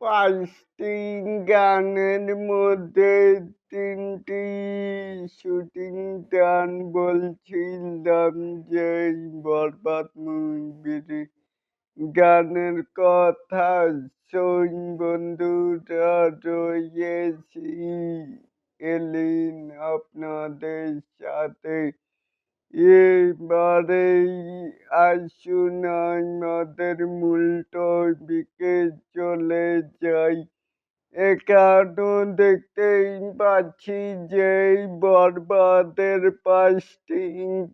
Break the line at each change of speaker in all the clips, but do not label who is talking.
৫টি গানের মধ্যে ৩টি শুটিং গান বলছিলাম যে এই 'বরবাদ' মুভির গানের কথা। শোন বন্ধুরা, রয়েছি এলিন আপনাদের সাথে। এবারেই আসুন আমাদের মূল টপিকে চলে যাই। এখানেও দেখতেই পাচ্ছি যে এই 'বরবাদের' ৫টি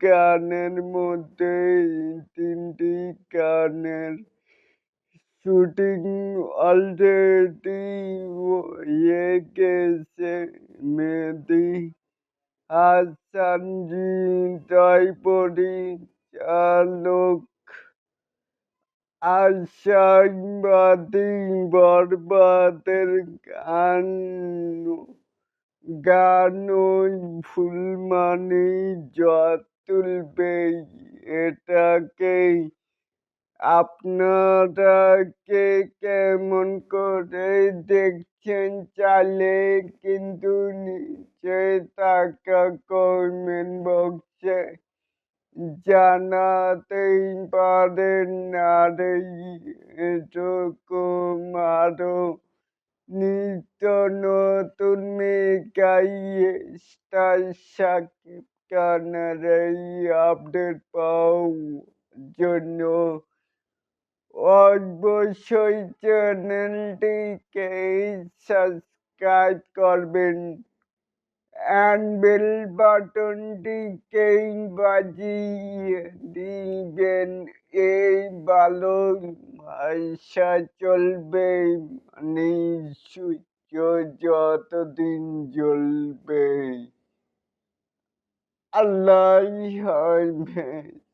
গানের মধ্যে ৩টি গানের শুটিং অলরেডি হয়ে গেছে। মেহেদী হাসান হৃদয় পরিচালক আশাবাদী 'বরবাদের' গানই ভুল মানেই ঝড় তুলবেই। এটাকেই আপনারা কে কেমন করে দেখছেন চাইলে কিন্তু নিচে থাকা কমেন্ট বক্সে জানাতেই পারেন। আর এরকম আরো নিত্য নতুন মেগা স্টার শাকিব খানের এই আপডেট পাওয়ার জন্য অবশ্যই চ্যানেলটিকে সাবস্ক্রাইব করবেন and বেল বাটনটিকে বাজিয়ে দিবেন। এই ভালোবাসা চলবে মানে সূর্য যতদিন জ্বলবে। আল্লাহ হাফেজ।